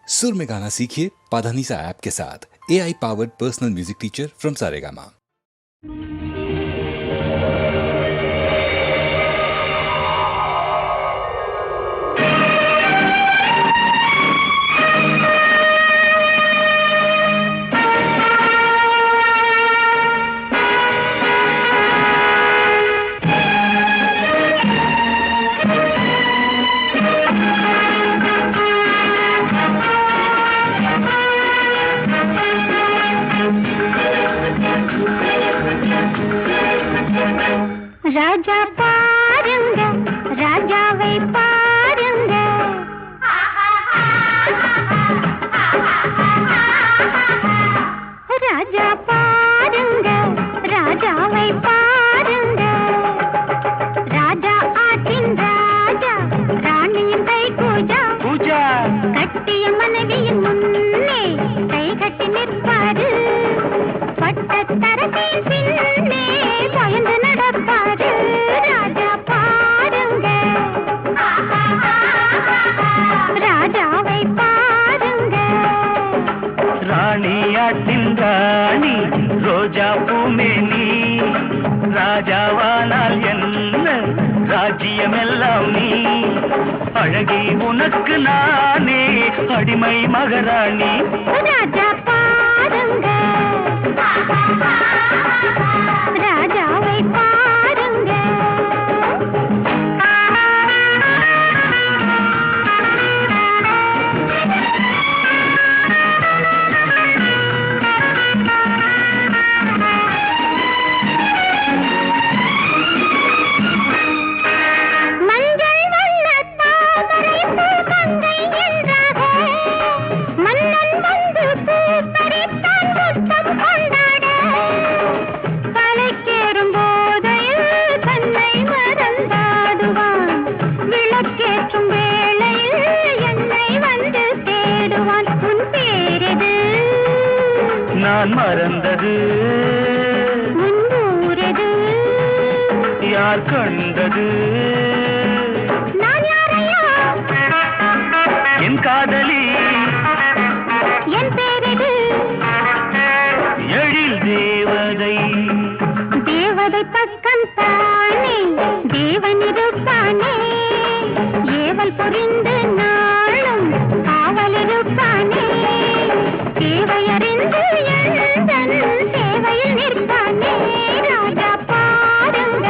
सुर में गाना सीखिए पाधानीसा ऐप के साथ। AI powered personal music teacher from Saregama. Raja பாருங்க, ராஜாவை பாருங்க, ராஜா பாருங்க, ராஜாவை பாருங்க, ராஜா ஆற்றின் ராஜா, ராணியின் கை பூஜா பூஜா, கட்டிய மனைவியின் முன்னே கை கட்டி நிற்பாரு, பட்டத்தரசின் பின்னே பயந்து நடப்பாரு. ராஜா பாருங்க, ராஜாவை பாருங்க. ராணியாட்டின் ராணி ரோஜா பூமேனி, ராஜாவானால் என்ன ராஜ்யமெல்லாம் நீ, அழகி உனக்கு நானே அடிமை மகாராணி. ராஜா பாருங்க, ராஜாவை பாருங்க. மஞ்சள் வண்ண தாமரை பூ மங்கை என்றாக, மன்னன் வந்து பூ பறித்தான் முத்தம் கொண்டாட, தலைக்கேறும் போதையில் தன்னை மறந்தாடுவான், விளக்கேற்றும் வேளையில் என்னை வந்து தேடுவான். உன் பேரெது? நான் மறந்தது, உன் ஊரெது? யார் கண்டது? நான் யாரையா? என் காதலி. என் பேரெது? எழில் தேவதை. தேவதை பக்கம் தானே தேவன் இருப்பானே, ஏவல் புரிந்து நாளும் காவல் இருப்பானே, தேவையறிந்து எந்தன் சேவையில் நிற்பானே. ராஜா பாருங்க,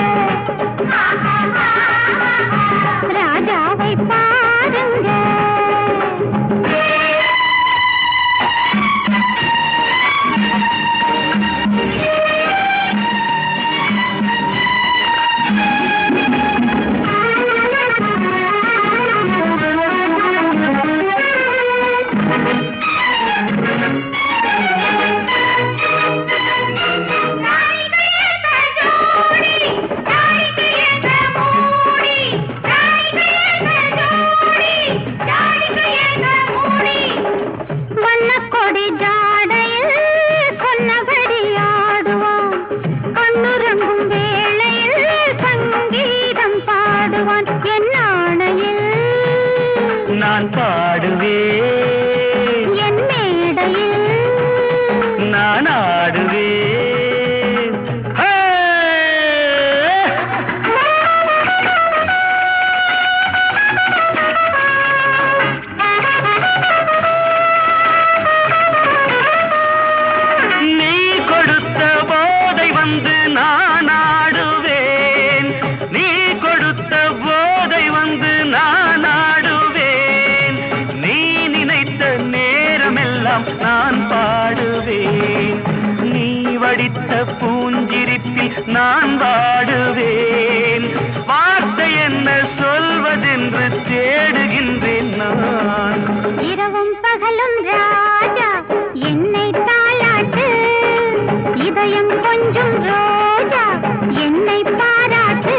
ராஜாவை பாருங்க. வண்ணக்கொடி ஜாடையில் சொன்னபடி ஆடுவான், கண்ணுறங்கும் வேளையில் சங்கீதம் பாடுவான். என் ஆணையில் நான் பாடுவேன், என் மேடையில் நான் ஆடுவேன். ஹே! நீ கொடுத்த போதை வந்து நான் ஆடுவேன், நீ கொடுத்த போதை வந்து நான் ஆடுவேன், நீ நினைத்த நேரமெல்லாம் நான் பாடுவேன், நீ வடித்த பூஞ்சிரிப்பில் நான் வாடுவேன், வார்த்தை என்ன சொல்வதென்று தேடுகின்றேன் நான். இரவும் பகலும் ராஜா என்னை தாளாட்டு, இதயம் கொஞ்சம் ரோஜா என்னை பாராட்டு,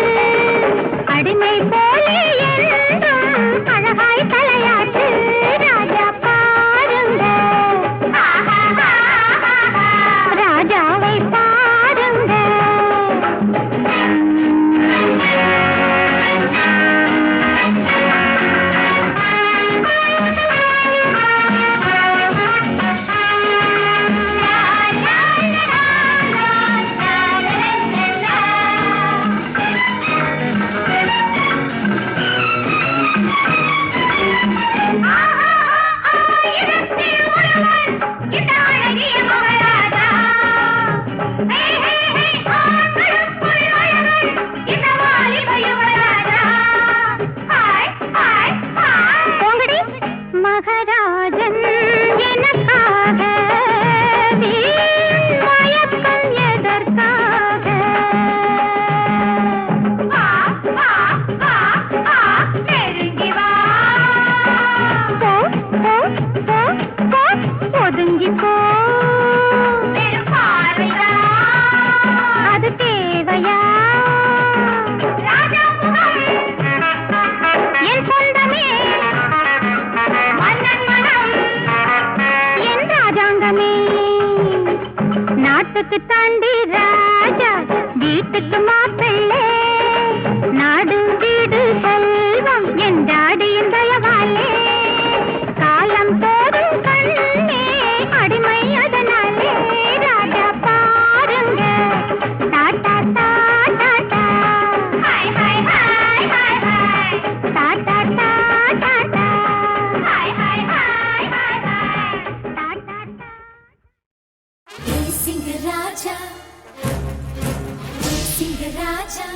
அடிமை போலே என்றும் அழகாய் தலையாட்டு. ராஜா பாருங்க, ராஜாவை பாருங்க. மகாராஜன் எனக்காக வீண் மயக்கம் எதற்காக? வா, வா, வா, வா, நெருங்கி வா. போ, போ, போ, போ, ஒதுங்கி போ. வெறும் பார்வைதான் அது தேவையா? ராஜாமுகம் என் சொந்தமே, மன்னன் மனம் என் ராஜாங்கமே. நாட்டுக்கு தாண்டி ராஜா, வீட்டுக்கு மாப்பிள்ளை, நாடு வீடு செல்வம் என் டாடியின் தயவாலே. காலம் போதும் கண்ணே அடிமை அதனாலே. ராஜா பாருங்க டாடா டாடா டா. Hi hi hi hi hi டாடா டாடா டா. Hi hi hi hi hi டாடா டா. சிங்க ராஜா சிங்க ராஜா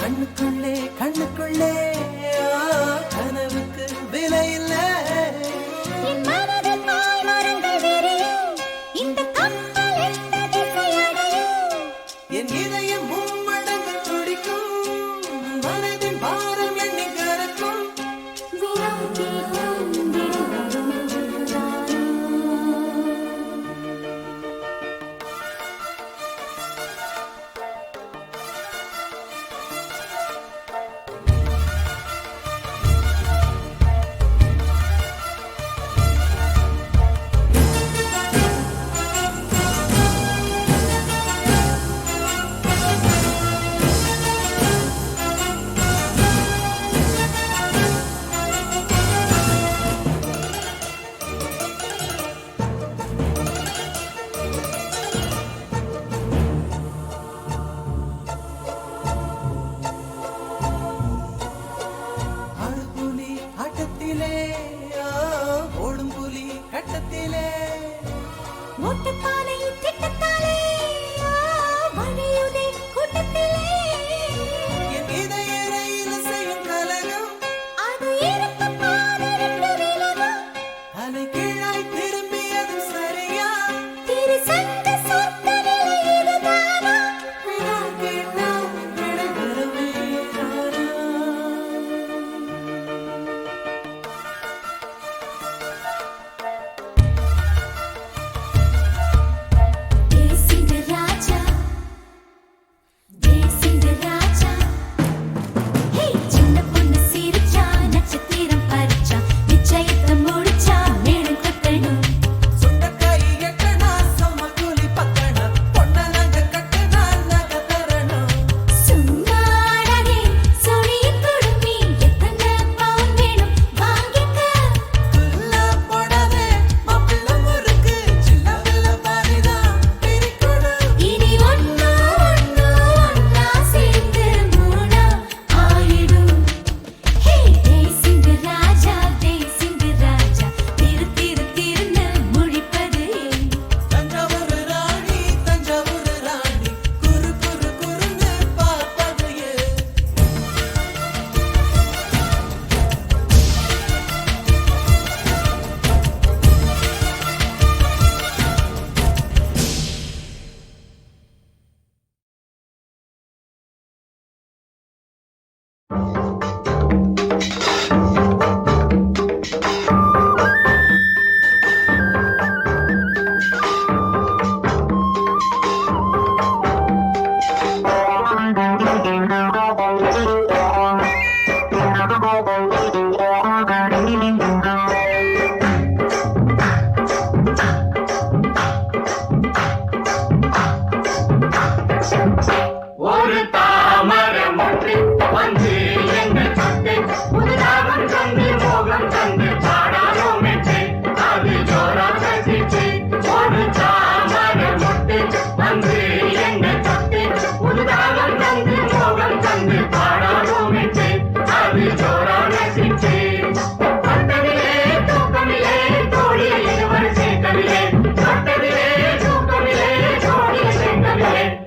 கண்ணுக்குள்ளே கண்ணுக்குள்ளே கனவுக்கு விலை இல்லை. என் மனதில் பால் மரங்கள் விரியும், இந்த கப்பல் எந்த திசை அடையும்? என் இதயம் மும்மடங்கு துடிக்கும், மனதின் பாரம் எண்ணி கறக்கும். விரோதி வந்திடும்.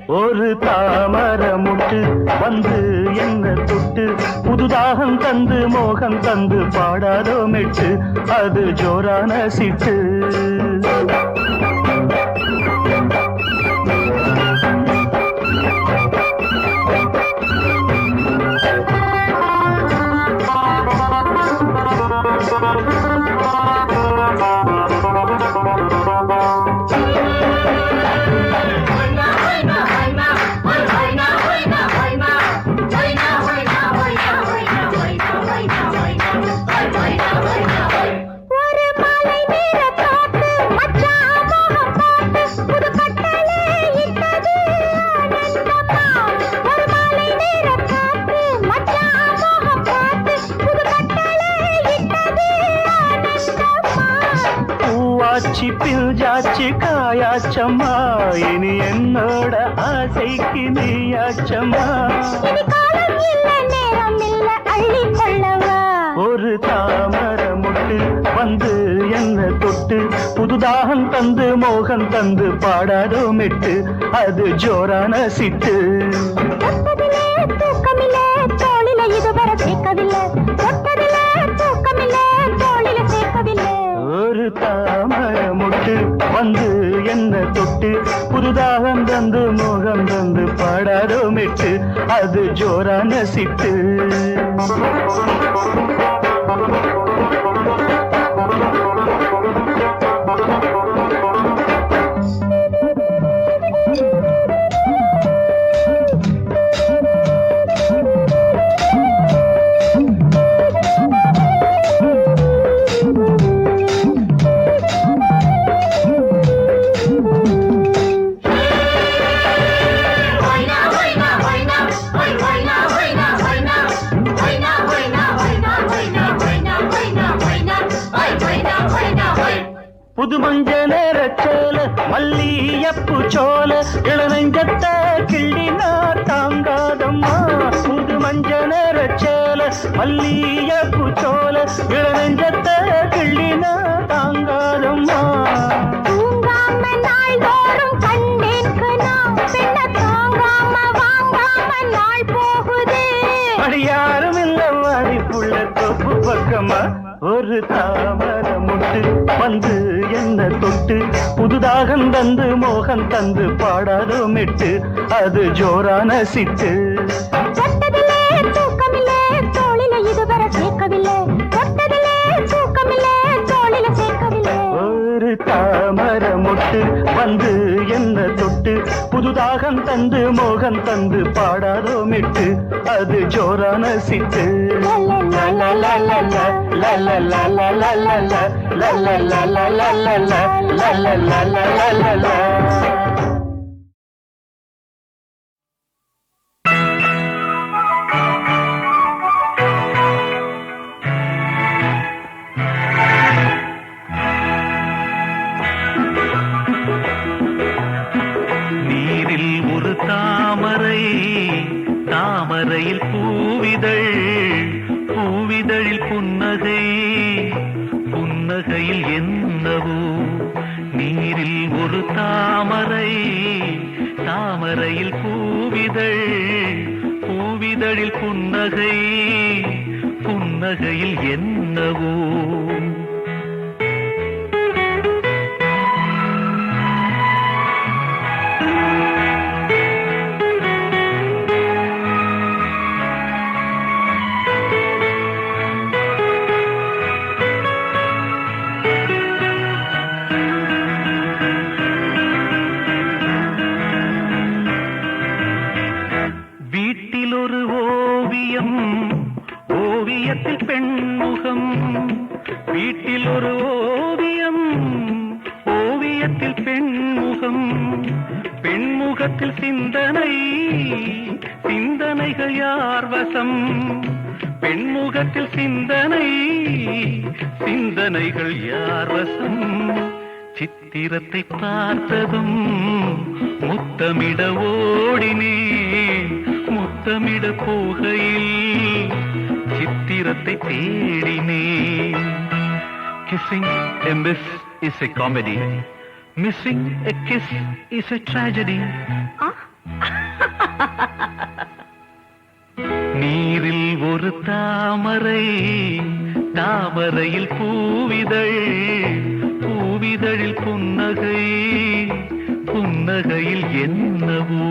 ஒரு தாமர முட்டு வந்து என்ன தொட்டு புதுதாகம் தந்து மோகம் தந்து பாடாதோ மெட்டு அது ஜோரான சிட்டு பிஞ்சாச்சு காயாச்சம்மா இனி என்னோட ஆசைக்கு நீயாச்சம்மா ஒரு தாமர முட்டு வந்து என்ன தொட்டு புதுதாகம் தந்து மோகம் தந்து பாடாதோ மெட்டு அது ஜோரான சிட்டு தூக்கமில்லை தோளில இதுவரை சேர்க்கவில்லை தூக்கமில்லை தோளில சேர்க்கவில்லை ஒரு தாமர முட்டு வந்து என்ன தொட்டு புதுதாகம் தந்து மோகம் தந்து பாடாதோ மெட்டு அது ஜோரான சிட்டு புது மஞ்ச நேரச்சோல மல்லியப்பு சோல இளநெஞ்சத்த கிள்ளினா தாங்காதம்மா புது மஞ்ச நேரச்சோல மல்லியப்பு சோல இளநெஞ்சத்த கிள்ளினா தாங்காதம்மா தூங்காம நாள்தோறும் கண்டேன்க்கு நான் பெண்ண தாங்காம வாங்காம நாள் போகுதே அடி யாரும் இல்ல வாடிப்புள்ள தொப்பு பக்கமா ஒரு தாமர முட்டு வந்து என்ன தொட்டு புதுதாகம் தந்து மோகம் தந்து பாடாதோ மெட்டு அது ஜோரான சிட்டு தொட்டதிலே தூக்கமில்லை தோளில இதுவரை சேர்க்கவில்லை தொட்டதிலே தூக்கமில்லை தோளில சேர்க்கவில்லை ஒரு தாமர முட்டு வந்து என்ன தொட்டு புதுதாகம் தந்து மோகம் தந்து பாடாதோ மெட்டு அது ஜோரான சிட்டு நீரில் ஒரு தாமரை தாமரையில் பூவிதழ் பூவிதழில் புன்னகை புன்னகையில் என்னவோ நீரில் ஒரு தாமரை தாமரையில் பூவிதழ் பூவிதழில் புன்னகை புன்னகையில் என்னவோ வீட்டில் ஒரு ஓவியம் ஓவியத்தில் பெண்முகம் வீட்டில் ஒரு ஓவியம் ஓவியத்தில் பெண்முகம் பெண்முகத்தில் சிந்தனை சிந்தனைகள் யார் வசம் பெண்முகத்தில் சிந்தனை சிந்தனைகள் யார் வசம் சித்திரத்தை பார்த்ததும் முத்தமிட ஓடினேன் முத்தமிட போகையில் சித்திரத்தை தேடினேன் Kissing a miss is a comedy. Missing a kiss is a tragedy. நீரில் ஒரு தாமரை, தாமரையில் பூவிதழ், பூவிதழில் புன்னகை, புன்னகையில் என்னவோ.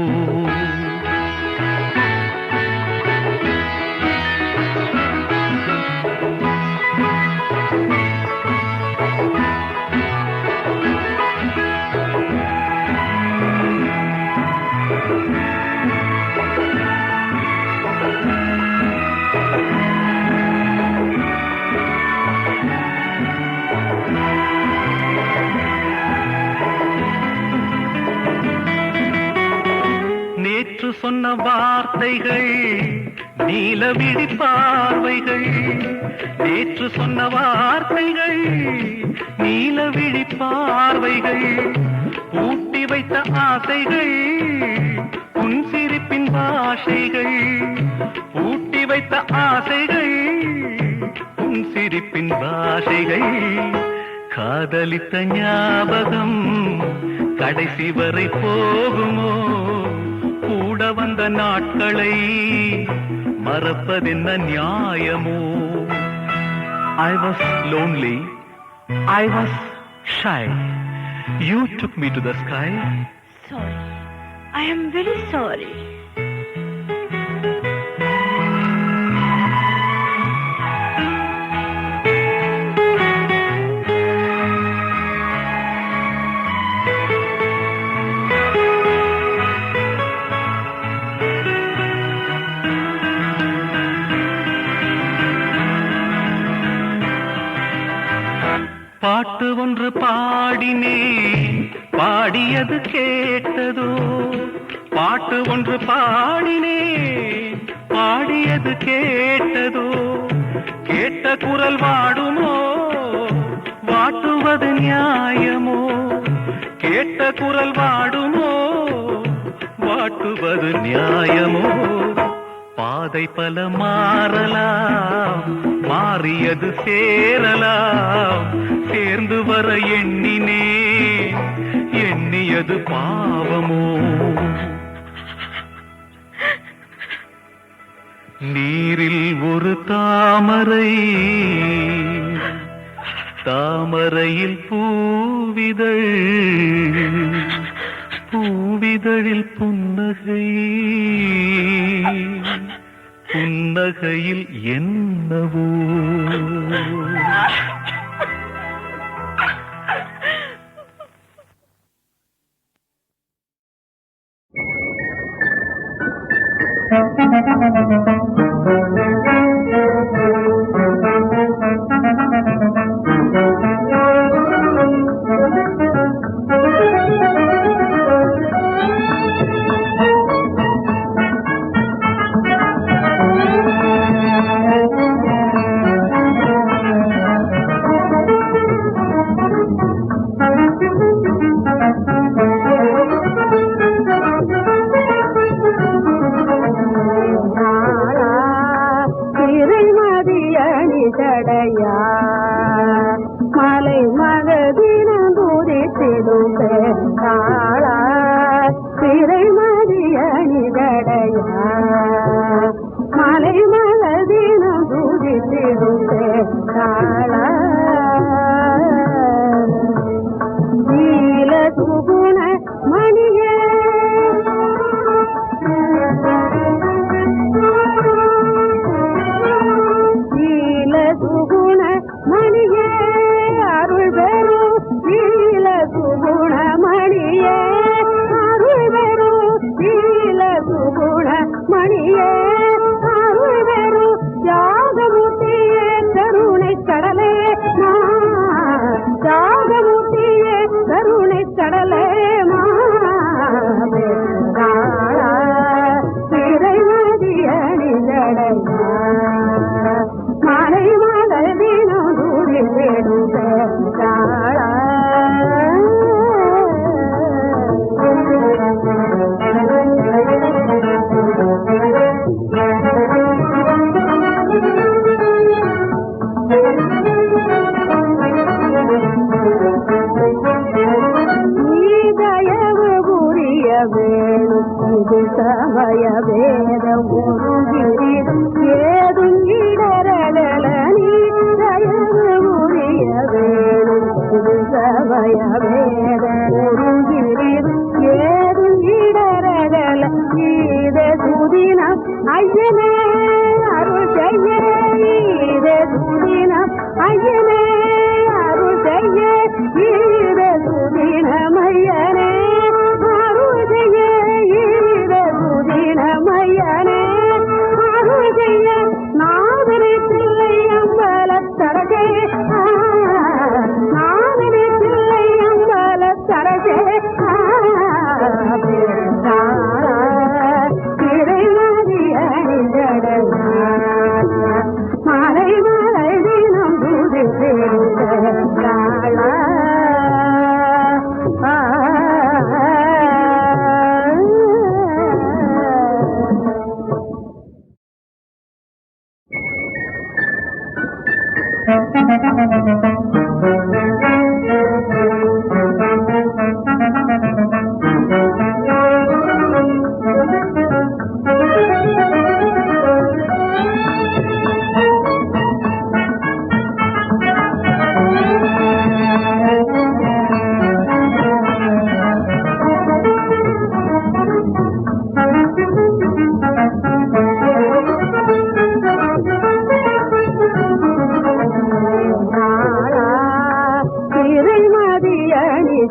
நேற்று சொன்ன வார்த்தைகள் நீலவிழி பார்வைகள், நேற்று சொன்ன வார்த்தைகள் நீலவிழி பார்வைகள், ஊட்டி வைத்த ஆசைகள் உன் சிரிப்பின் பாஷைகள், ஊட்டி வைத்த ஆசைகள் உன் சிரிப்பின் பாஷைகள், காதலித்த ஞாபகம் கடைசி வரை போகுமோ, கூட வந்த நாட்களை மறப்பதென்ன நியாயமோ. I was lonely, I was shy, you took me to the sky. Sorry, I am very sorry. பாட்டு ஒன்று பாடினேன், பாடியது கேட்டதோ, பாட்டு ஒன்று பாடினேன், பாடியது கேட்டதோ, கேட்ட குரல் வாடுமோ, வாட்டுவது நியாயமோ, கேட்ட குரல் வாடுமோ, வாட்டுவது நியாயமோ. பாதை பல மாறலாம், மாறியது சேரலாம், சேர்ந்து வர எண்ணினே, எண்ணியது பாவமோ. நீரில் ஒரு தாமரை, தாமரையில் பூவிதழ், பூவிதழில் புன்னகை, புன்னகையில் என்னவோ. தடையா மலை மகதினம் துதித்திடும் பெண்ணாளா, சிறை மதியணி தடையா மலை மகதினம் துதித்திடும் பெண்ணாளா, நீல சுகுண மணியே சுகுண மணியே அருள் பெரும், நீல சுகுண மணியே அருள் பெரும், நீல சுகுண மணியே அருள் பெரும், யாகமுத்தியே கருணை கடலே இது சமய வேதம் உருகிடும் ஏதும் இடரல நீ தயவு உரிய வேணும் இது சமய வேதம் உருகிடும் ஏதும் இடரல ஈத சுதினம் ஐயனே அருள் செய்ய ஈத சுதினம் ஐயனே அருள் செய்ய ஈத சுதினமையனே அருள் செய்ய ஈத சுதினமையனே அருள் செய்ய நாதனை தில்லை அம்பலத்தரகே நாதனை தில்லை அம்பலத்தரகே திரைமதி அணிந்தட மலை மலை தினம் துதி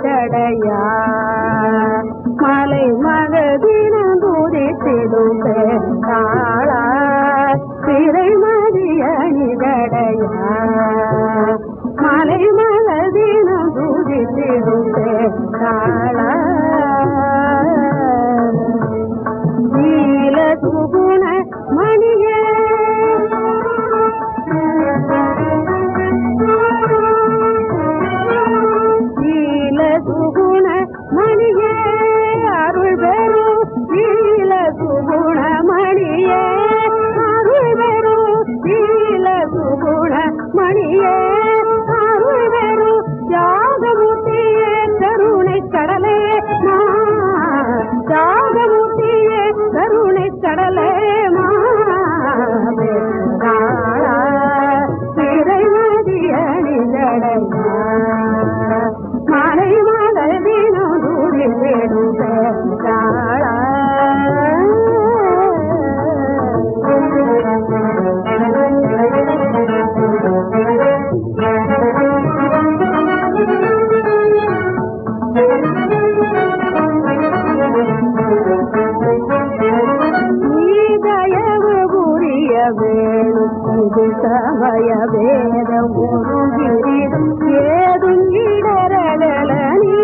தடையா மலை மகதினம் துதித்திடும் காளா திரைமதி அணிதடையா மலை மகதினம் துதித்திடும் காளா நீல சுகுண மணியே சுகுண மணியே அருள் பெரும் நீல சுகுண மணியே அருள் பெரும் நீல சுகுண மணியே அருள் பெரும் தியாகமூர்த்தியே கருணை கடலே தியாகமூர்த்தியே கருணை கடலே திரைமதி அணிதடையா மலை மலை தினம் தூரி வேடுக காளா நீ தயவு புரிய வேணும் இது சமய வேதம் உருகிடும் ஏதும் இடரல நீ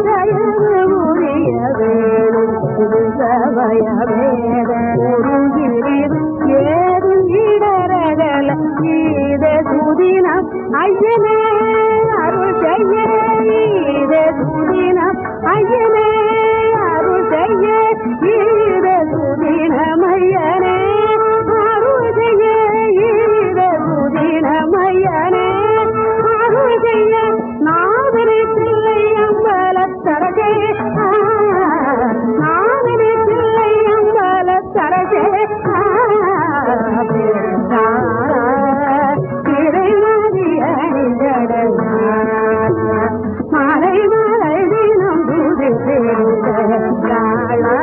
தயவு புரிய வேணும் இது சமய வேதம் உருகிடும் ஏதும் இடரல ஈத சுதினம் ஐயனே அருள் செய்ய ஈத சுதினம் ஐயனே அருள் செய்ய ஈத சுதினமையனே அருள் செய்ய ஈத சுதினமையனே அருள் செய்ய நாதனை தில்லை அம்பலத்தரகே நாதனை தில்லை அம்பலத்தரகே திரைமதி அணிந்தட மலை மலை தினம் துதி காளா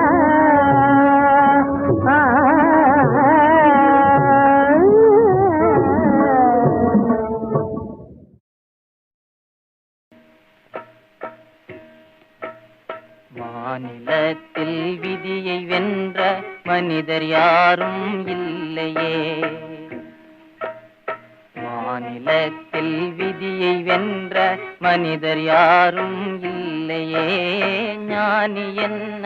மாநிலத்தில் விதியை வென்ற மனிதர் யாரும் இல்லையே மாநிலத்தில் விதியை வென்ற மனிதர் யாரும் இல்லையே ஞானி என்ன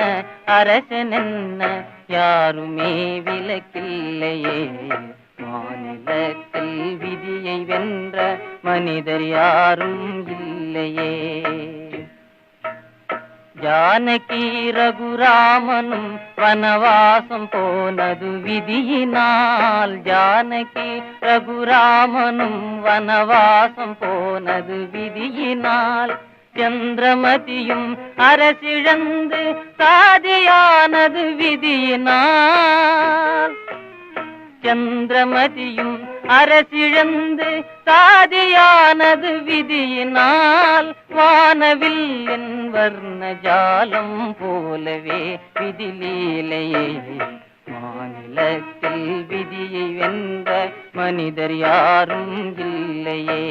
அரசன் என்ன யாருமே விலக்கில்லையே மாநிலத்தில் விதியை வென்ற மனிதர் யாரும் இல்லையே ஜானகி ரகுராமனும் வனவாசம் போனது விதியினால் ஜானகி ரகுராமனும் வனவாசம் போனது விதியினால் சந்திரமதியும் அரசிழந்து சாதியானது விதியினால். சந்திரமதியும் அரசிழந்து சாதியானது விதியினால். வானவில்லின் வர்ண ஜாலம் போலவே விதிலீலையே. மாநிலத்தில் விதியை வென்ற மனிதர் யாரும் இல்லையே.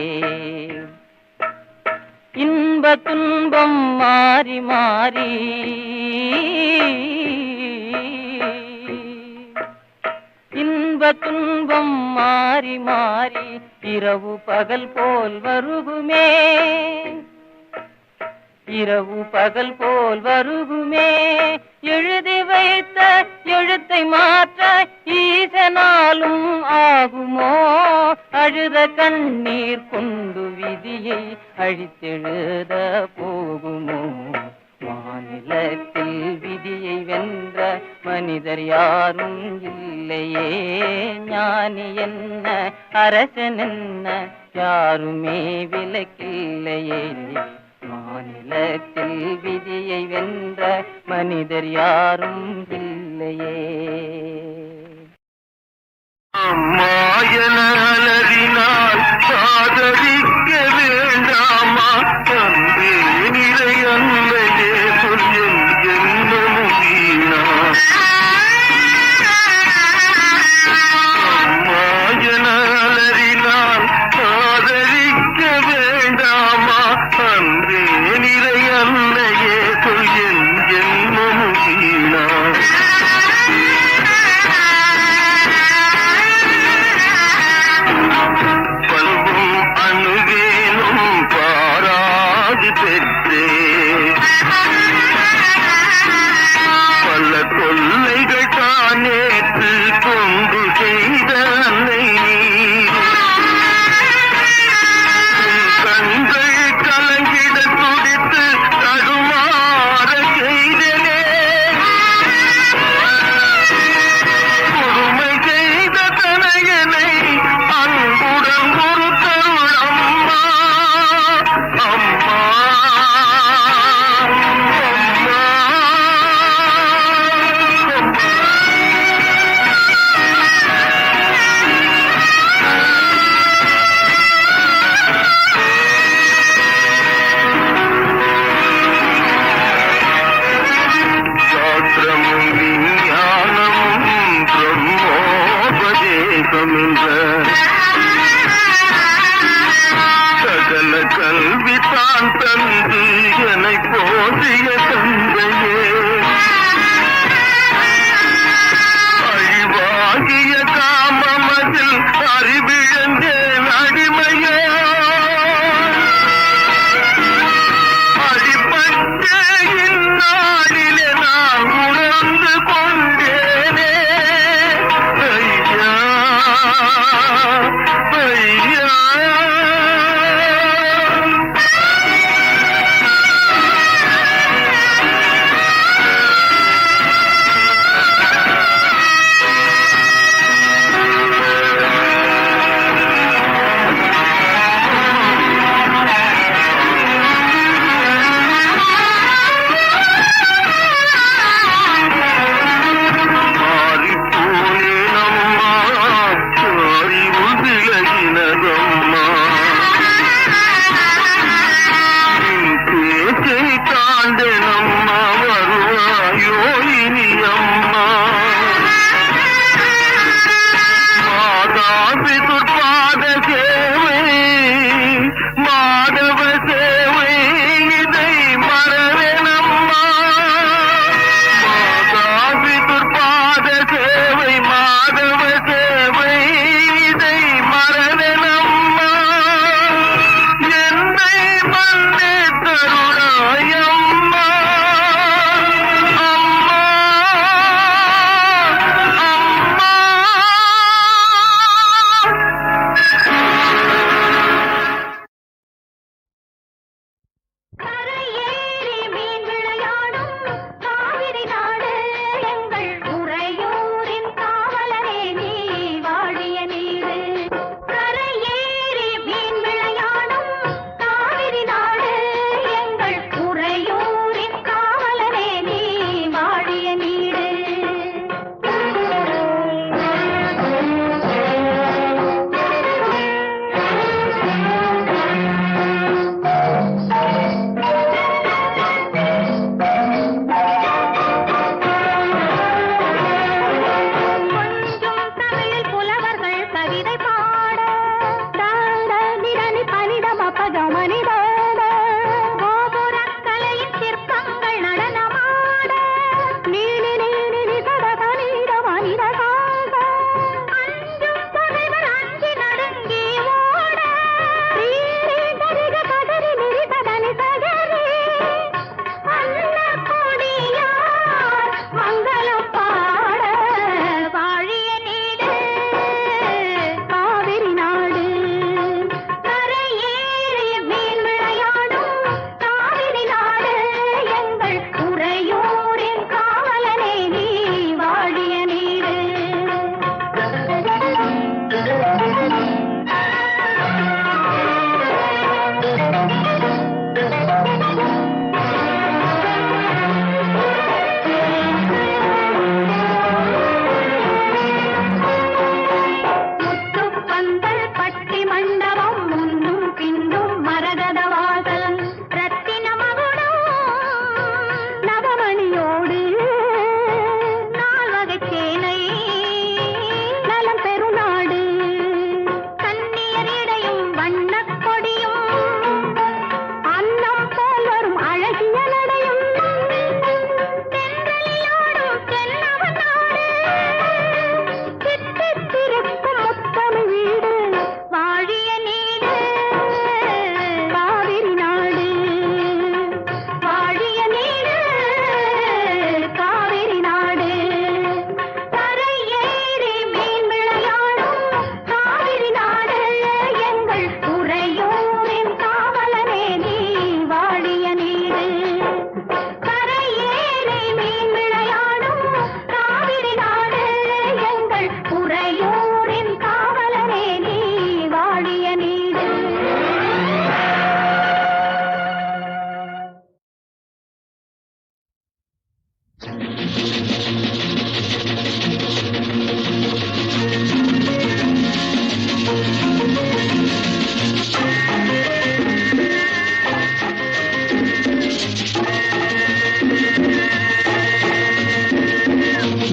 இன்ப துன்பம் மாறி மாறி இன்ப துன்பம் மாறி மாறி இரவு பகல் போல் வருகுமே. இரவு பகல் போல் வருகுமே. எழுதி வைத்த எழுத்தை மாற்ற ஈசனாலும் ஆகுமோ? அழுத கண்ணீர் கொண்டு விதியை அழித்தெழுத போகுமோ? மாநிலத்தில் விதியை வென்ற மனிதர் யாரும் இல்லையே. ஞானி என்ன அரசன் என்ன யாருமே விலக்கில்லையே. மாநிலத்தில் விதியை வென்ற மனிதர் யாரும் இல்லையே. அம்மாயனரினால் சாதரிக்க வேண்டாமா? தந்தே நிறை அல்லையே சொல்லும் ஜென்மமும் வீணா. அம்மாயனரினால் சாதரிக்க வேண்டாமா? தந்தே நிறை அல்லையே சொல்லும் ஜென்மமும் வீணா.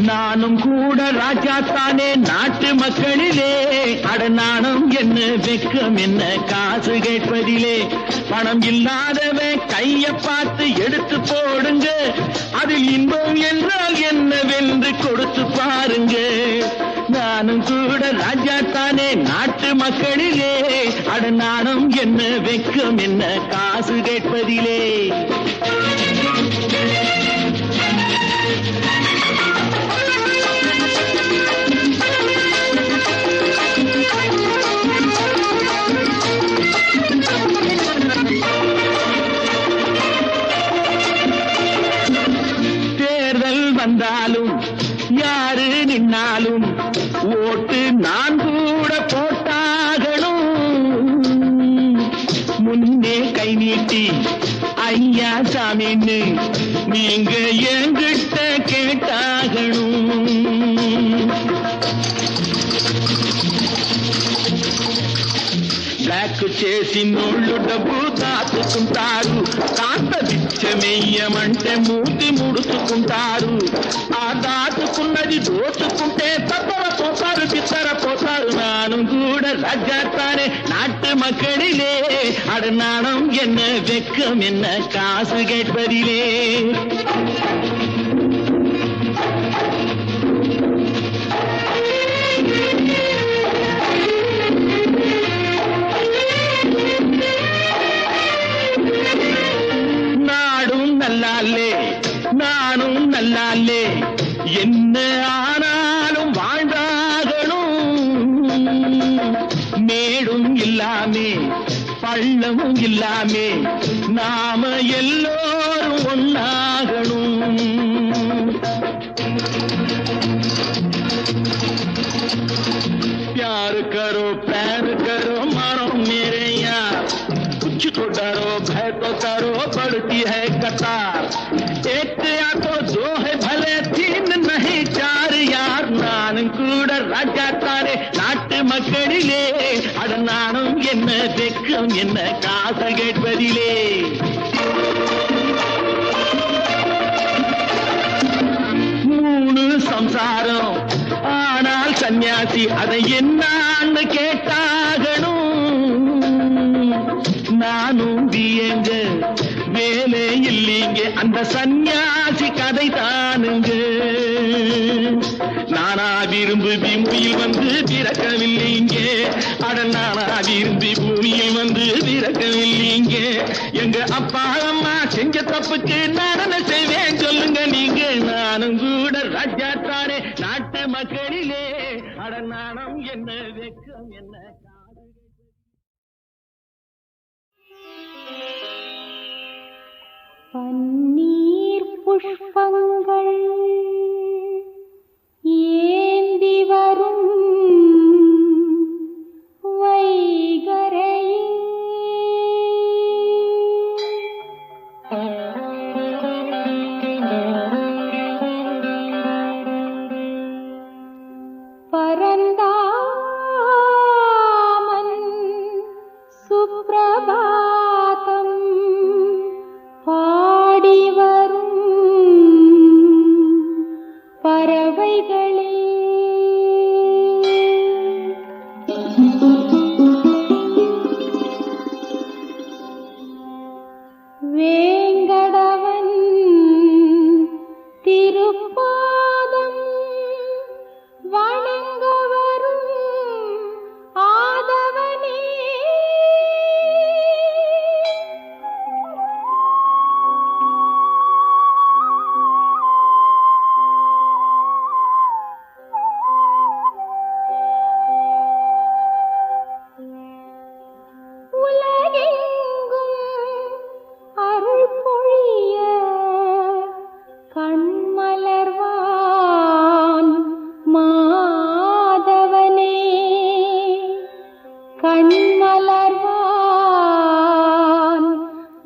நானும் கூட ராஜா தானே நாட்டு மக்களிலே, அடநாணம் என்ன வெக்கம் என்ன காசு கேட்பதிலே. பணம் இல்லாதவன் கைய பார்த்து எடுத்து போடுங்க, அதில் இன்பம் என்றால் என்னவென்று கொடுத்து பாருங்க. நானும் கூட ராஜா தானே நாட்டு மக்களிலே, அடநாணம் என்ன வெக்கம் என்ன காசு கேட்பதிலே. வந்தாலும் யாரு நின்னாலும் ஓட்டு நான் கூட போட்டாகணும். முன்னே கை நீட்டி ஐயா சாமின்னு நீங்க என்கிட்ட கேட்டாகணும். బ్లాక్ చేసి నోళ్ళు డబ్బు దాచుకుంటారు, కాస్త బిచ్చమెయ్యమంటే మూతి ముడుచుకుంటారు. ఆ దాచుకున్నది దోచుకుంటే తప్పర పోతారు బిత్తర పోతారు. నాனும் கூட ராஜாத்தானே நாட்டு மக்களிலே, அடநாணம் என்ன வெக்கம் என்ன காசு கேட்பதிலே. நானும் நல்லாலே என்ன ஆனாலும் வாழ்ந்தாகணும். மேடும் இல்லாமே பள்ளமும் இல்லாமே நாம எல்லோரும் ஒன்னாகணும். प्यार करो प्यार करो मारो मेरे यार, कुछ तो डरो भय तो करो बढ़ती है कतार. एक या तो दो है भले तीन नहीं चार यार. நானும் கூட ராஜா தானே நாட்டு மக்களிலே, அடநாணம் என்ன வெக்கம் என்ன காசு கேட்பதிலே. மூணு சம்சாரம் ஆனால் சன்னியாசி அதை என்னான்னு கேட்டாகணும். நானும் பியங்க வேலை இல்லீங்க அந்த சன்னியாசி கதை தானுங்க. நானா விரும்பி பூமியில் வந்து பிறக்கவில்லைங்க, அடல் நானா விரும்பி பூமியில் வந்து பிறக்கவில்லைங்க. எங்க அப்பா அம்மா செஞ்ச தப்புக்கு நான் என்ன செய்வேன் சொல்லுங்க நீங்க. நானும் கூட ராஜா தானே நாட்டு மக்களிலே, அடநாணம் என்ன வெக்கம் என்ன காது. பன்னீர் புஷ்பங்கள் ஏந்தி வரும் வைகரையில் பரந்தாமன் சுப்ரபாதம் பாடி வரும் பறவைகளே. வேங்கடவன் திருப்பாதம் வணங்க வரும் ஆதவனே. உலகெங்கும் அருள் பொழிய கண்மலர்வான் மாதவனே. கண்மலர்வான்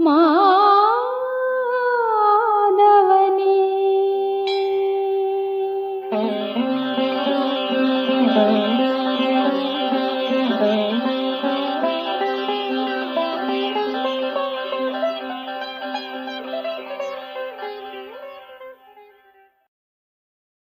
மாதவனே.